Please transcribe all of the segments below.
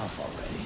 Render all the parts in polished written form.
enough already.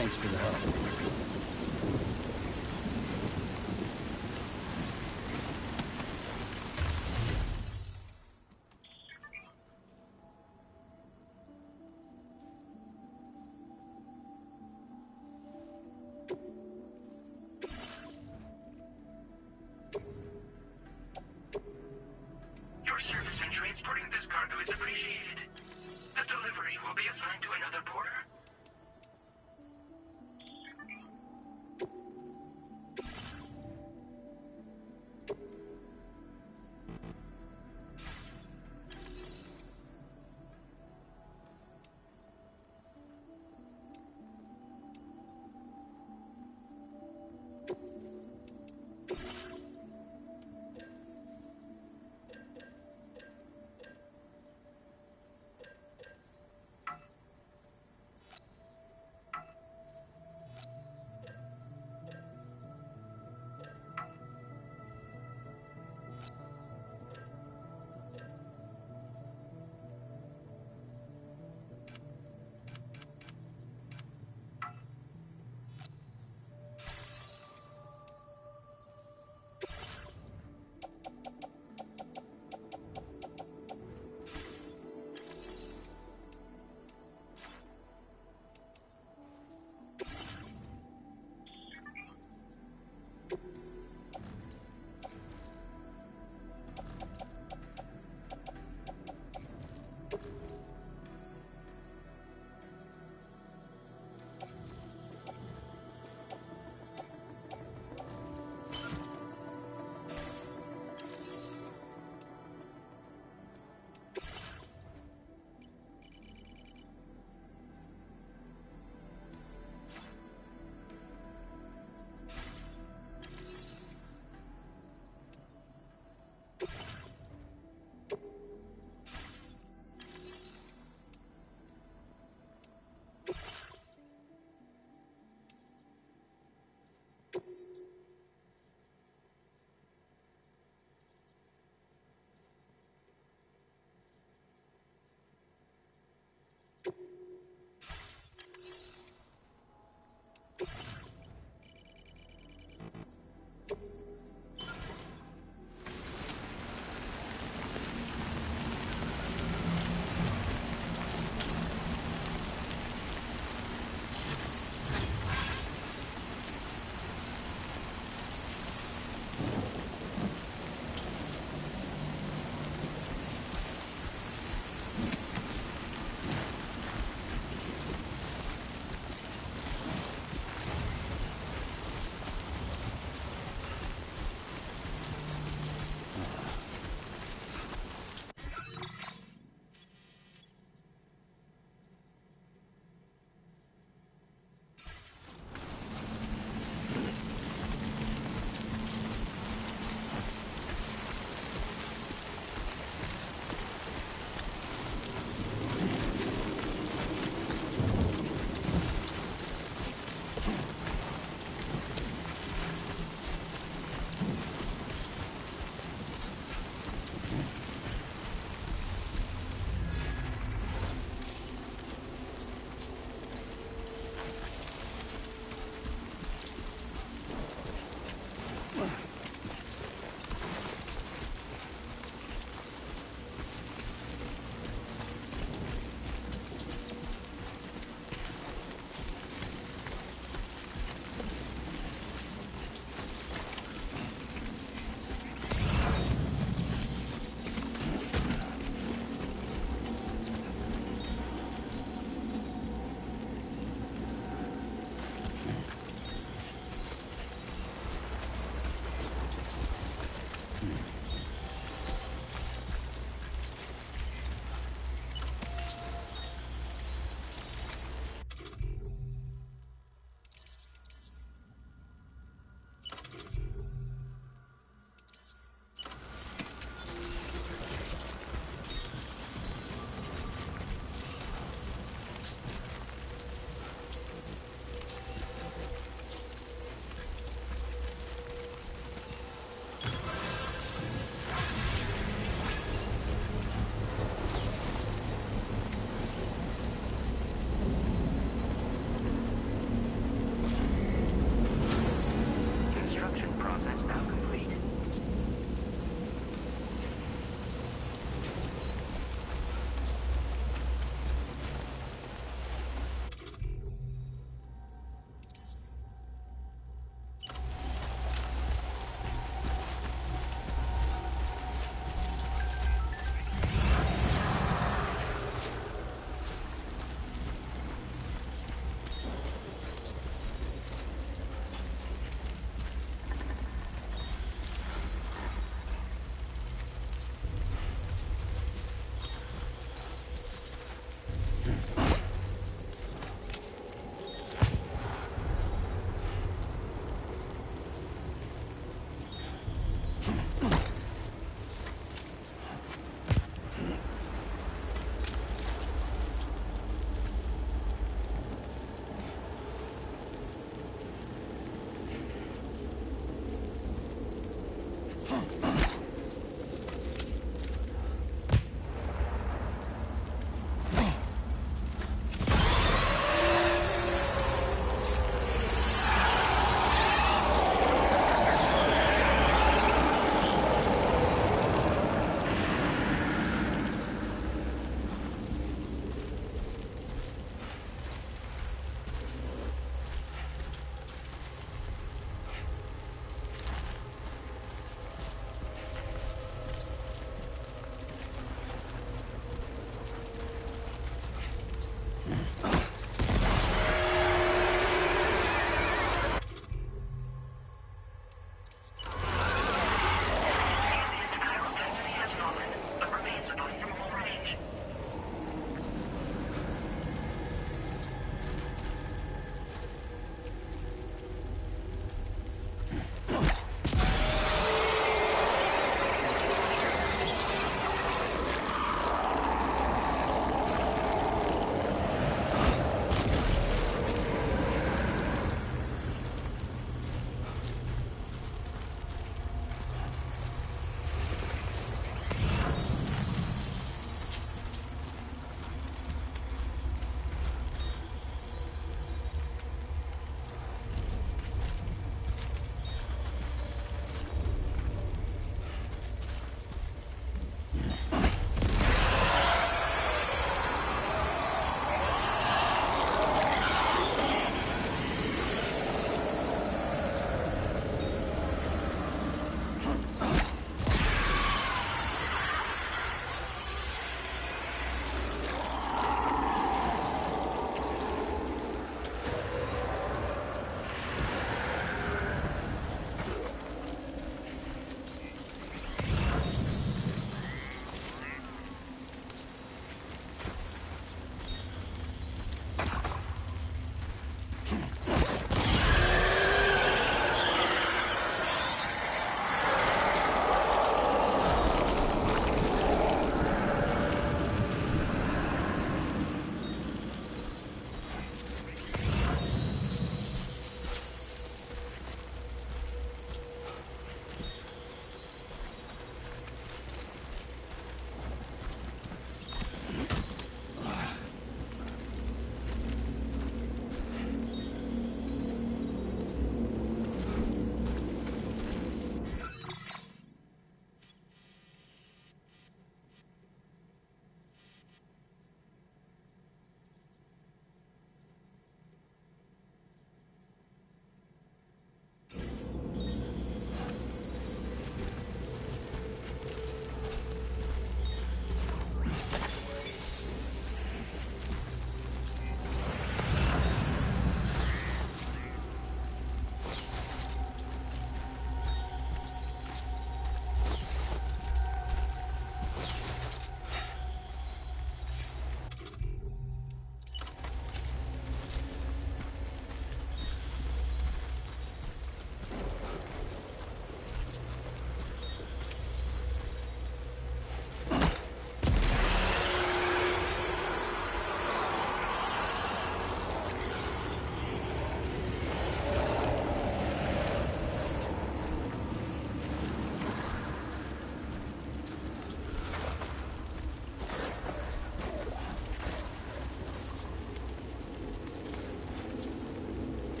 Thanks for the help. Your service in transporting this cargo is appreciated. The delivery will be assigned to another porter.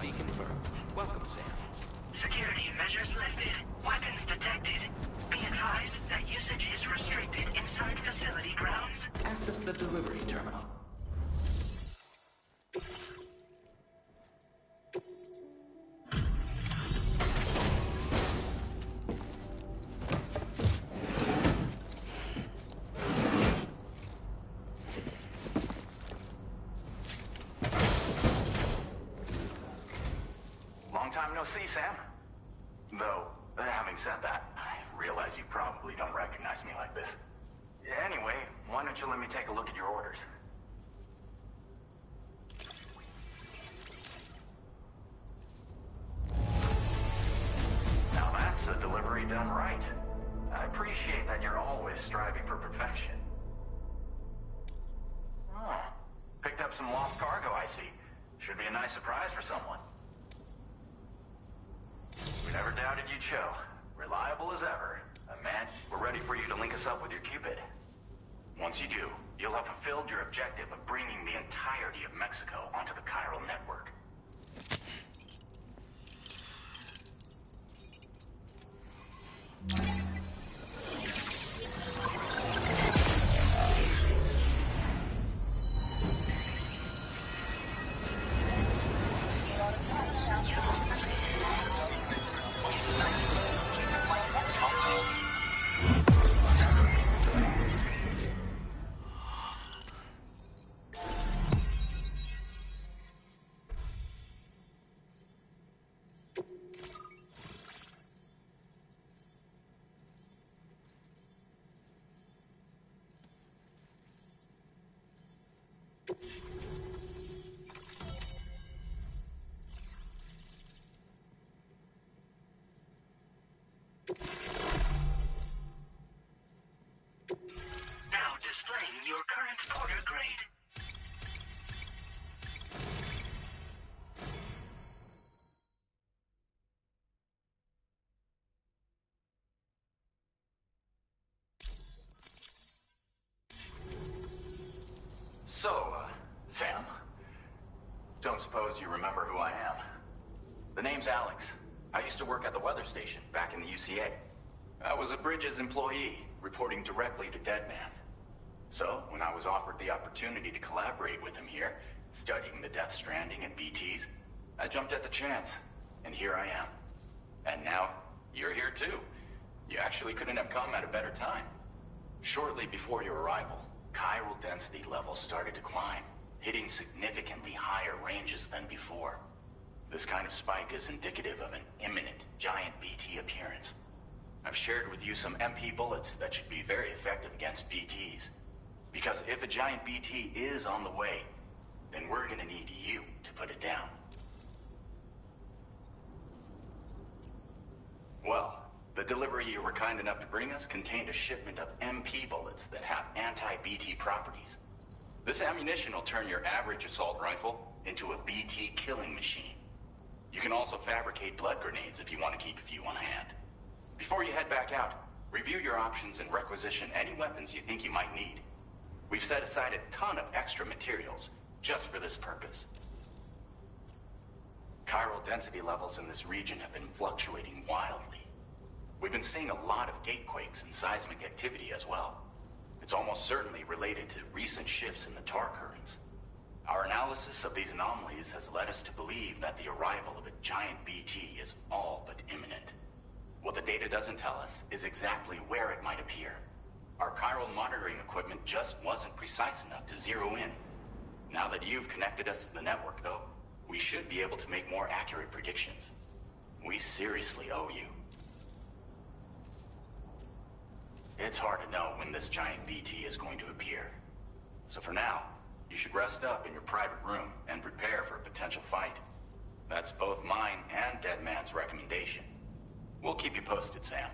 ID confirmed. Welcome, Sam. Security measures lifted. Weapons detected. Be advised that usage is restricted inside facility grounds. Access the delivery terminal. Long time no see, Sam. Though, having said that, I realize you probably don't recognize me like this. Anyway, why don't you let me take a look at your orders? Now that's a delivery done right. I appreciate that you're always striving for perfection. Oh, picked up some lost cargo, I see. Should be a nice surprise for someone. We never doubted you'd show. Reliable as ever. Man, we're ready for you to link us up with your Cupid. Once you do, you'll have fulfilled your objective of bringing the entirety of Mexico onto the chiral network. Now displaying your current order grade. So, Sam, don't suppose you remember who I am? The name's Alex. I used to work at the weather station back in the UCA. I was a Bridges employee, reporting directly to Deadman. So, when I was offered the opportunity to collaborate with him here, studying the Death Stranding and BTs, I jumped at the chance, and here I am. And now, you're here too. You actually couldn't have come at a better time. Shortly before your arrival, chiral density levels started to climb, hitting significantly higher ranges than before. This kind of spike is indicative of an imminent giant BT appearance. I've shared with you some MP bullets that should be very effective against BTs. Because if a giant BT is on the way, then we're gonna need you to put it down. Well, the delivery you were kind enough to bring us contained a shipment of MP bullets that have anti-BT properties. This ammunition will turn your average assault rifle into a BT killing machine. You can also fabricate blood grenades if you want to keep a few on hand. Before you head back out, review your options and requisition any weapons you think you might need. We've set aside a ton of extra materials just for this purpose. Chiral density levels in this region have been fluctuating wildly. We've been seeing a lot of gatequakes and seismic activity as well. It's almost certainly related to recent shifts in the tar currents. Our analysis of these anomalies has led us to believe that the arrival of a giant BT is all but imminent. What the data doesn't tell us is exactly where it might appear. Our chiral monitoring equipment just wasn't precise enough to zero in. Now that you've connected us to the network, though, we should be able to make more accurate predictions. We seriously owe you. It's hard to know when this giant BT is going to appear. So for now, you should rest up in your private room and prepare for a potential fight. That's both mine and Deadman's recommendation. We'll keep you posted, Sam.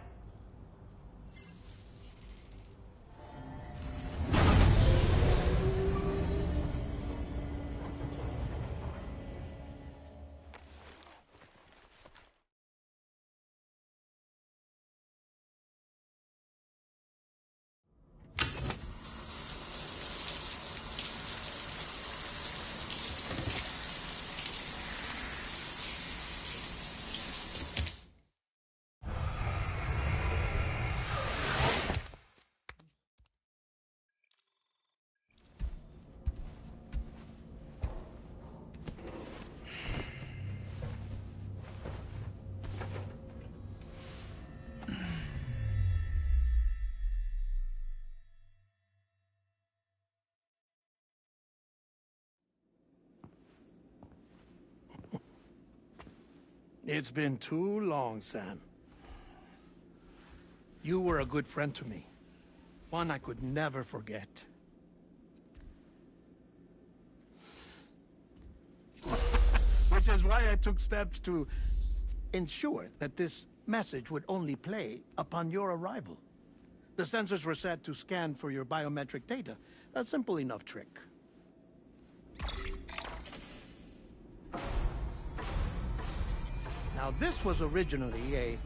It's been too long, Sam. You were a good friend to me. One I could never forget. Which is why I took steps to ensure that this message would only play upon your arrival. The sensors were set to scan for your biometric data. A simple enough trick. Now, this was originally a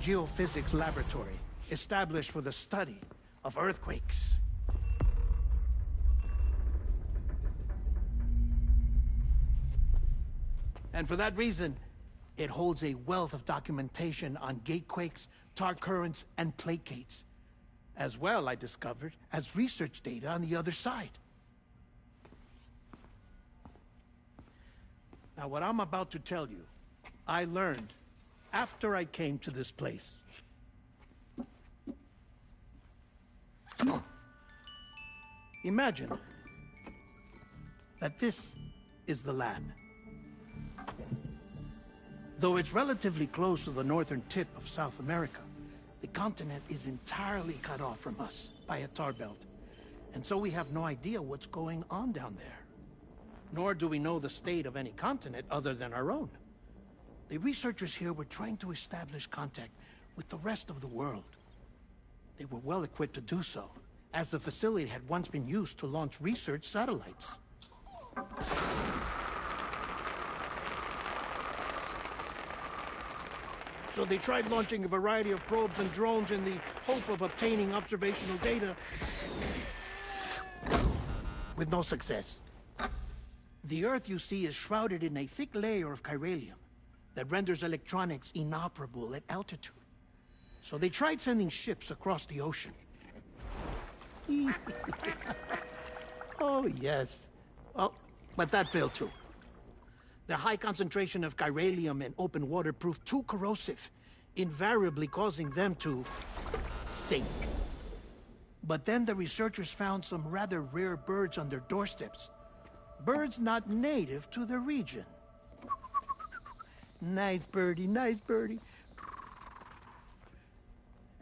geophysics laboratory established for the study of earthquakes. And for that reason, it holds a wealth of documentation on gatequakes, tar currents, and placates. As well, I discovered, as research data on the other side. Now, what I'm about to tell you, I learned after I came to this place. Imagine that this is the lab. Though it's relatively close to the northern tip of South America, the continent is entirely cut off from us by a tar belt. And so we have no idea what's going on down there. Nor do we know the state of any continent other than our own. The researchers here were trying to establish contact with the rest of the world. They were well equipped to do so, as the facility had once been used to launch research satellites. So they tried launching a variety of probes and drones in the hope of obtaining observational data, with no success. The Earth, you see, is shrouded in a thick layer of chiralium that renders electronics inoperable at altitude. So they tried sending ships across the ocean. Oh, yes. Oh, but that failed too. The high concentration of chiralium in open water proved too corrosive, invariably causing them to sink. But then the researchers found some rather rare birds on their doorsteps. Birds not native to the region. Nice birdie, nice birdie.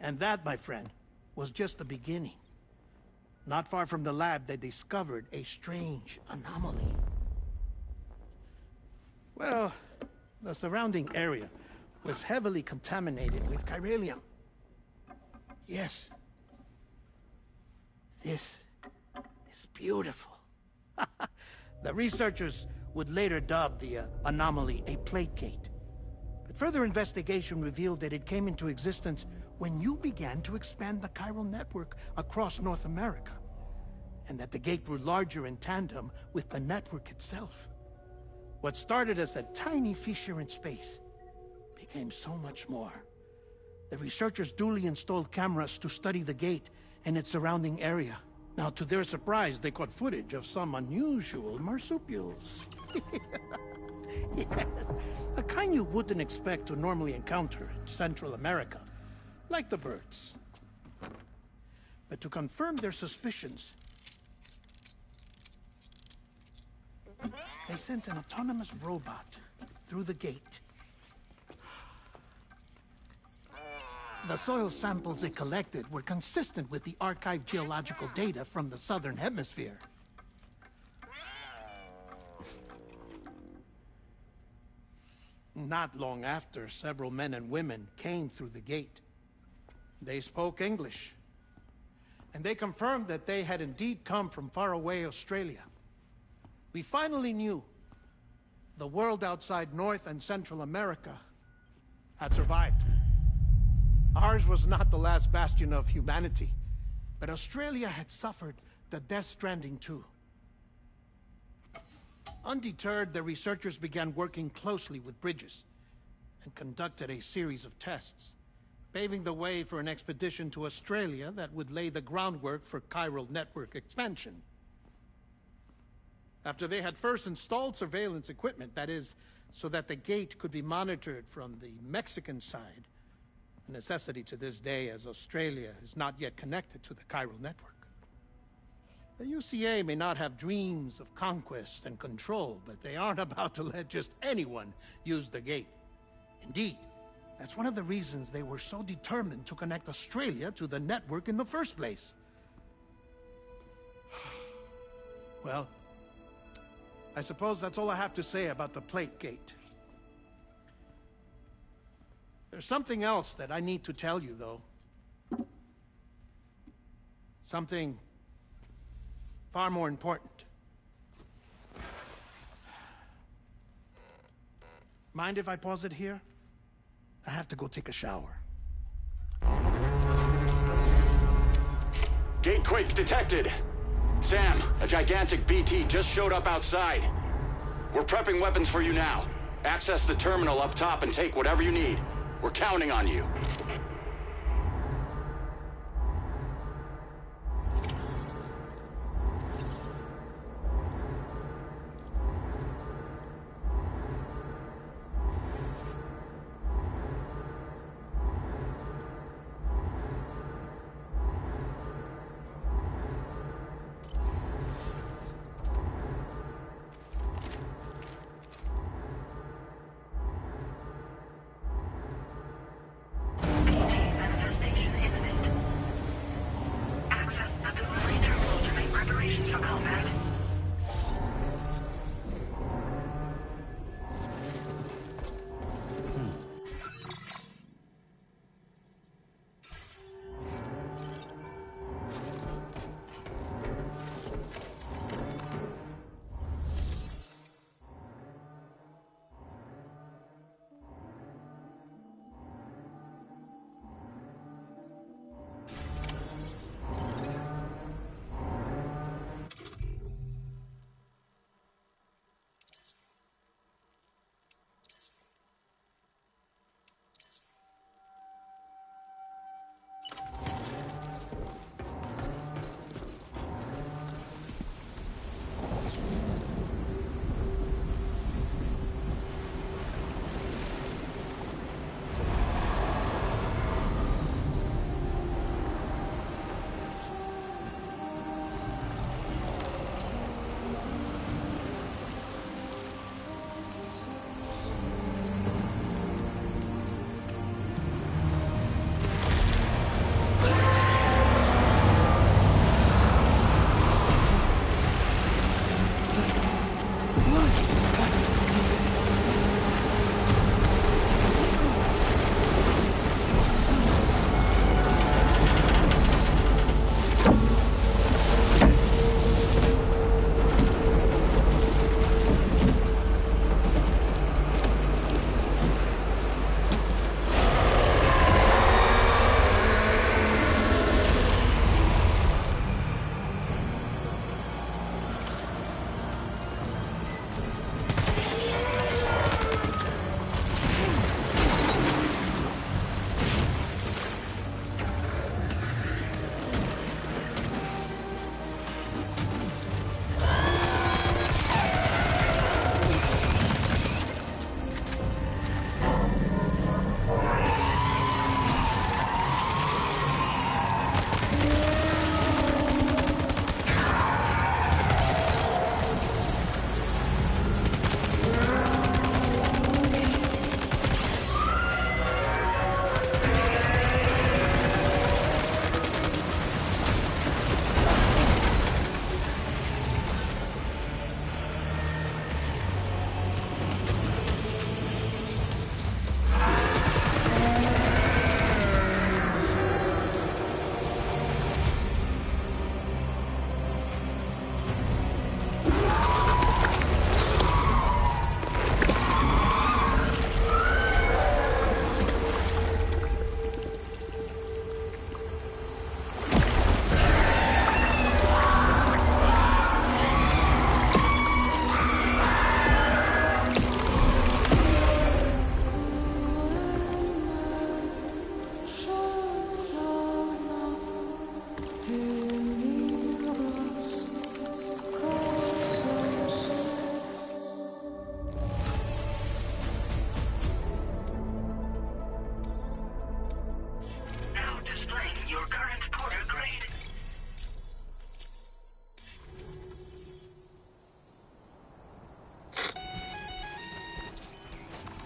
And that, my friend, was just the beginning. Not far from the lab, they discovered a strange anomaly. Well, the surrounding area was heavily contaminated with chiralium. Yes. This is beautiful. The researchers would later dub the anomaly a plate gate. But further investigation revealed that it came into existence when you began to expand the chiral network across North America, and that the gate grew larger in tandem with the network itself. What started as a tiny fissure in space became so much more. The researchers duly installed cameras to study the gate and its surrounding area. Now, to their surprise, they caught footage of some unusual marsupials. Yes, a kind you wouldn't expect to normally encounter in Central America, like the birds. But to confirm their suspicions, they sent an autonomous robot through the gate. The soil samples it collected were consistent with the archived geological data from the southern hemisphere. Not long after, several men and women came through the gate. They spoke English, and they confirmed that they had indeed come from faraway Australia. We finally knew the world outside North and Central America had survived. Ours was not the last bastion of humanity, but Australia had suffered the death stranding too. Undeterred, the researchers began working closely with Bridges and conducted a series of tests, paving the way for an expedition to Australia that would lay the groundwork for chiral network expansion. After they had first installed surveillance equipment, that is, so that the gate could be monitored from the Mexican side, a necessity to this day as Australia is not yet connected to the chiral network. The UCA may not have dreams of conquest and control, but they aren't about to let just anyone use the gate. Indeed, that's one of the reasons they were so determined to connect Australia to the network in the first place. Well, I suppose that's all I have to say about the plate gate. There's something else that I need to tell you, though. Something far more important. Mind if I pause it here? I have to go take a shower. Gate quake detected. Sam, a gigantic BT just showed up outside. We're prepping weapons for you now. Access the terminal up top and take whatever you need. We're counting on you.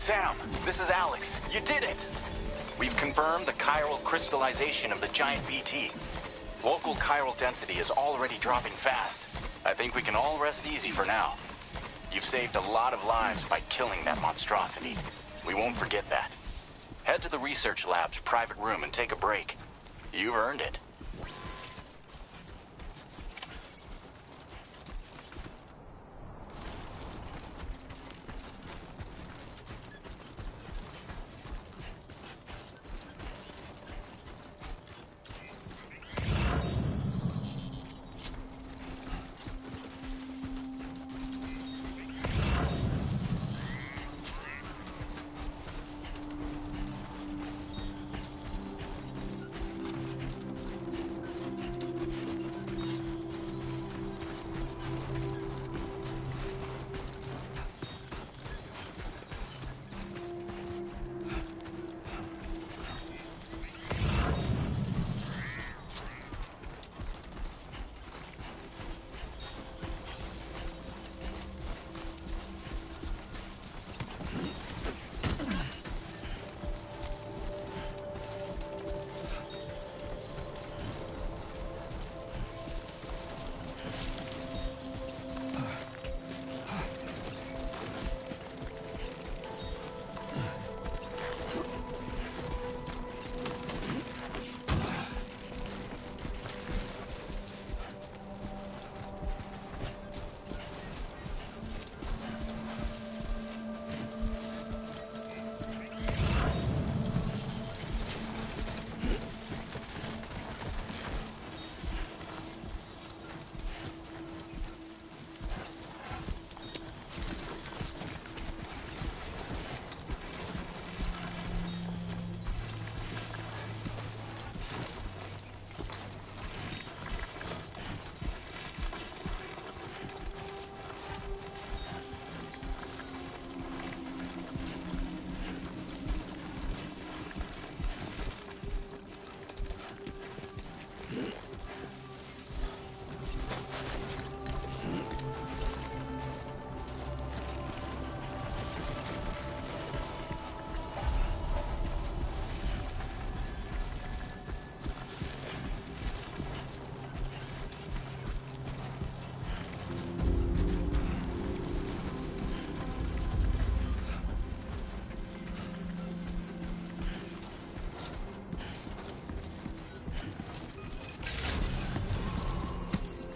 Sam, this is Alex. You did it! We've confirmed the chiral crystallization of the giant BT. Local chiral density is already dropping fast. I think we can all rest easy for now. You've saved a lot of lives by killing that monstrosity. We won't forget that. Head to the research lab's private room and take a break. You've earned it.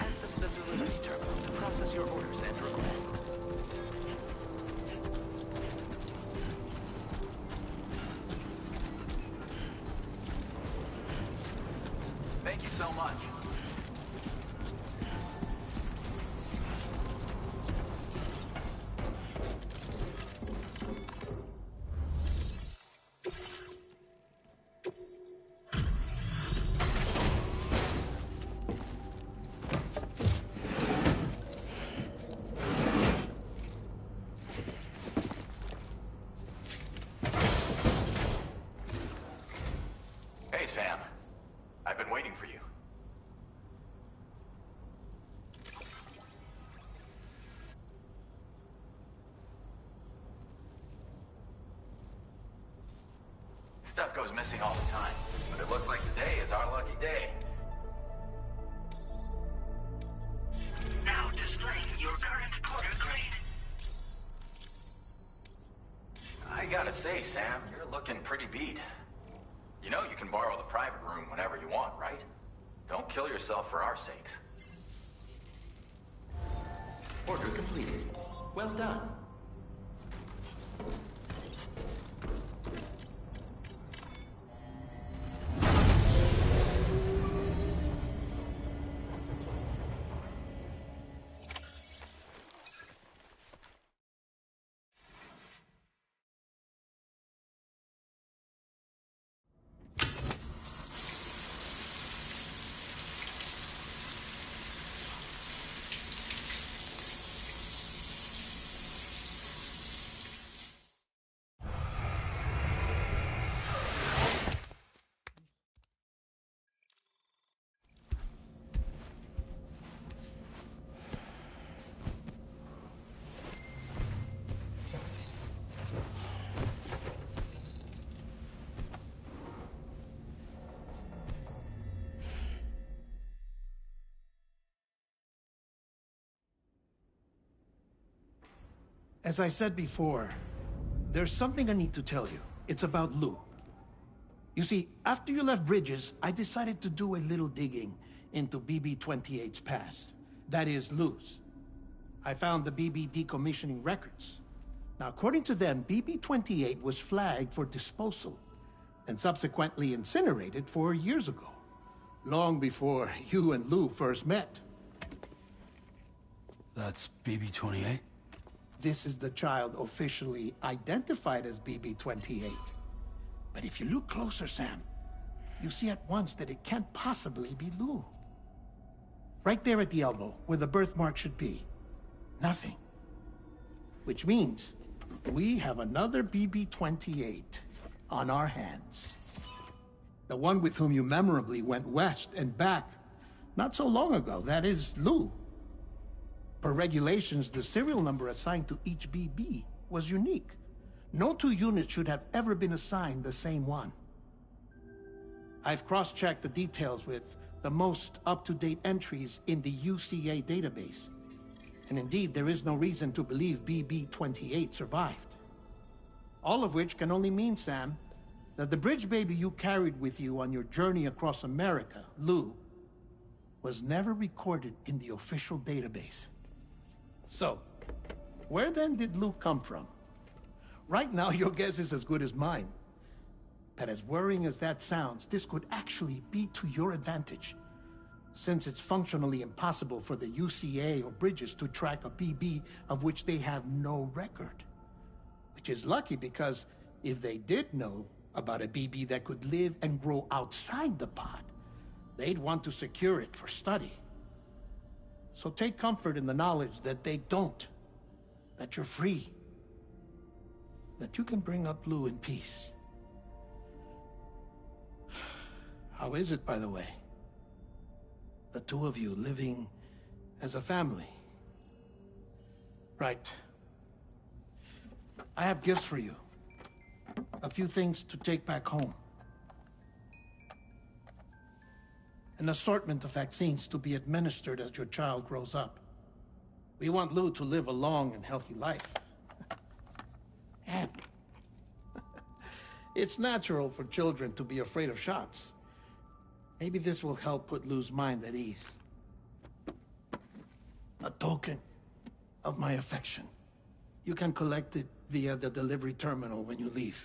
Access the delivery terminal to process your orders and requests. Thank you so much. Hey, Sam. I've been waiting for you. Stuff goes missing all the time, but it looks like today is our lucky day. Now displaying your current Porter grade. I gotta say, Sam, you're looking pretty beat. You know you can borrow the private room whenever you want, right? Don't kill yourself for our sakes. Order completed. Well done. As I said before, there's something I need to tell you. It's about Lou. You see, after you left Bridges, I decided to do a little digging into BB-28's past. That is, Lou's. I found the BB decommissioning records. Now, according to them, BB-28 was flagged for disposal and subsequently incinerated 4 years ago, long before you and Lou first met. That's BB-28? This is the child officially identified as BB-28. But if you look closer, Sam, you see at once that it can't possibly be Lou. Right there at the elbow, where the birthmark should be. Nothing. Which means we have another BB-28 on our hands. The one with whom you memorably went west and back not so long ago. That is Lou. Per regulations, the serial number assigned to each BB was unique. No two units should have ever been assigned the same one. I've cross-checked the details with the most up-to-date entries in the UCA database. And indeed, there is no reason to believe BB-28 survived. All of which can only mean, Sam, that the bridge baby you carried with you on your journey across America, Lou, was never recorded in the official database. So, where then did Lou come from? Right now, your guess is as good as mine. But as worrying as that sounds, this could actually be to your advantage, since it's functionally impossible for the UCA or Bridges to track a BB of which they have no record. Which is lucky, because if they did know about a BB that could live and grow outside the pod, they'd want to secure it for study. So take comfort in the knowledge that they don't, that you're free, that you can bring up Lou in peace. How is it, by the way? The two of you living as a family? Right. I have gifts for you. A few things to take back home. An assortment of vaccines to be administered as your child grows up. We want Lou to live a long and healthy life. And it's natural for children to be afraid of shots. Maybe this will help put Lou's mind at ease. A token of my affection. You can collect it via the delivery terminal when you leave.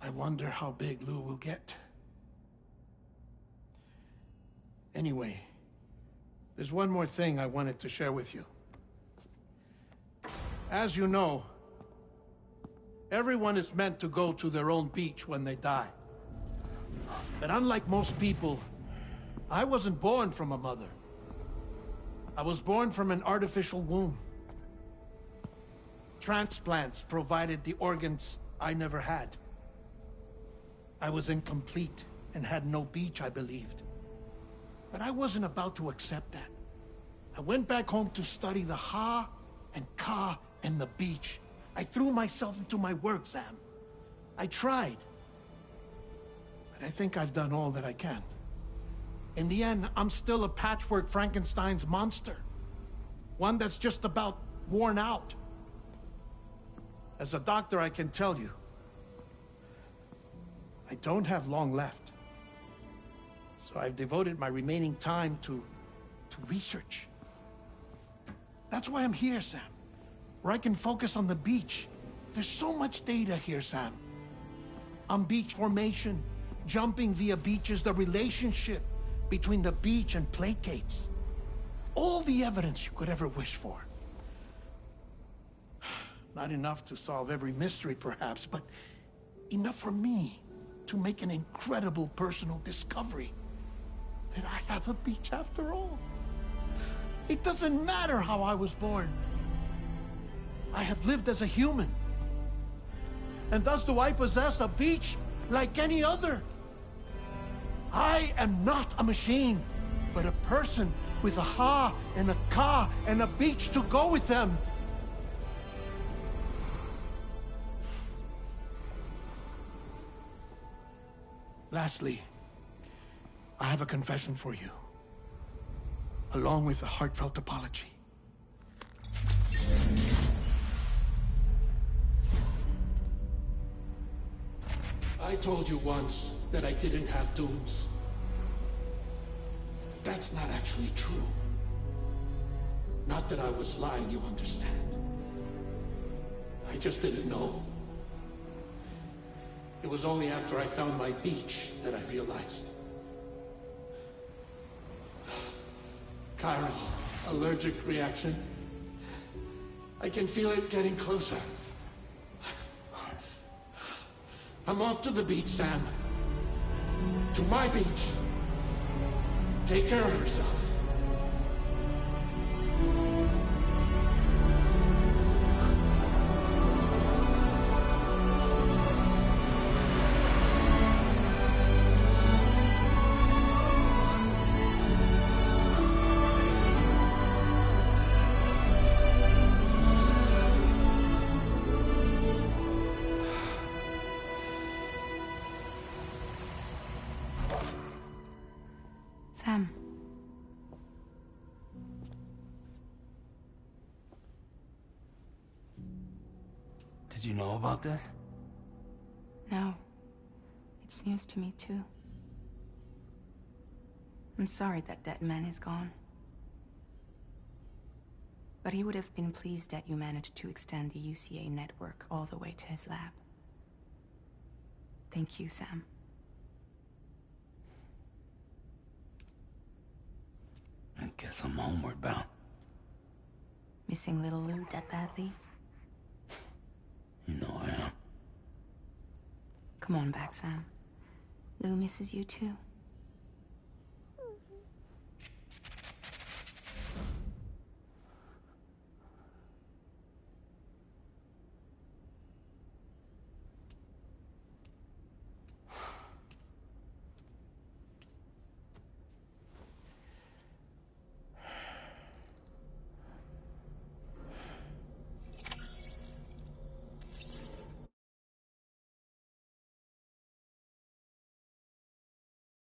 I wonder how big Lou will get. Anyway, there's one more thing I wanted to share with you. As you know, everyone is meant to go to their own beach when they die. But unlike most people, I wasn't born from a mother. I was born from an artificial womb. Transplants provided the organs I never had. I was incomplete and had no beach, I believed. But I wasn't about to accept that. I went back home to study the Ha and Ka and the beach. I threw myself into my work, Sam. I tried. But I think I've done all that I can. In the end, I'm still a patchwork Frankenstein's monster. One that's just about worn out. As a doctor, I can tell you, I don't have long left. So I've devoted my remaining time to research. That's why I'm here, Sam. Where I can focus on the beach. There's so much data here, Sam. On beach formation, jumping via beaches, the relationship between the beach and plate gates. All the evidence you could ever wish for. Not enough to solve every mystery, perhaps, but enough for me to make an incredible personal discovery. That I have a beach after all. It doesn't matter how I was born. I have lived as a human. And thus do I possess a beach like any other. I am not a machine, but a person with a Ha and a Ka and a beach to go with them. Lastly, I have a confession for you, along with a heartfelt apology. I told you once that I didn't have dooms. But that's not actually true. Not that I was lying, you understand. I just didn't know. It was only after I found my beach that I realized. Chiron's allergic reaction. I can feel it getting closer. I'm off to the beach, Sam. To my beach. Take care of yourself. Sam. Did you know about this? No. It's news to me, too. I'm sorry that that man is gone. But he would have been pleased that you managed to extend the UCA network all the way to his lab. Thank you, Sam. I guess I'm homeward bound. Missing little Lou that badly? You know I am. Come on back, Sam. Lou misses you too.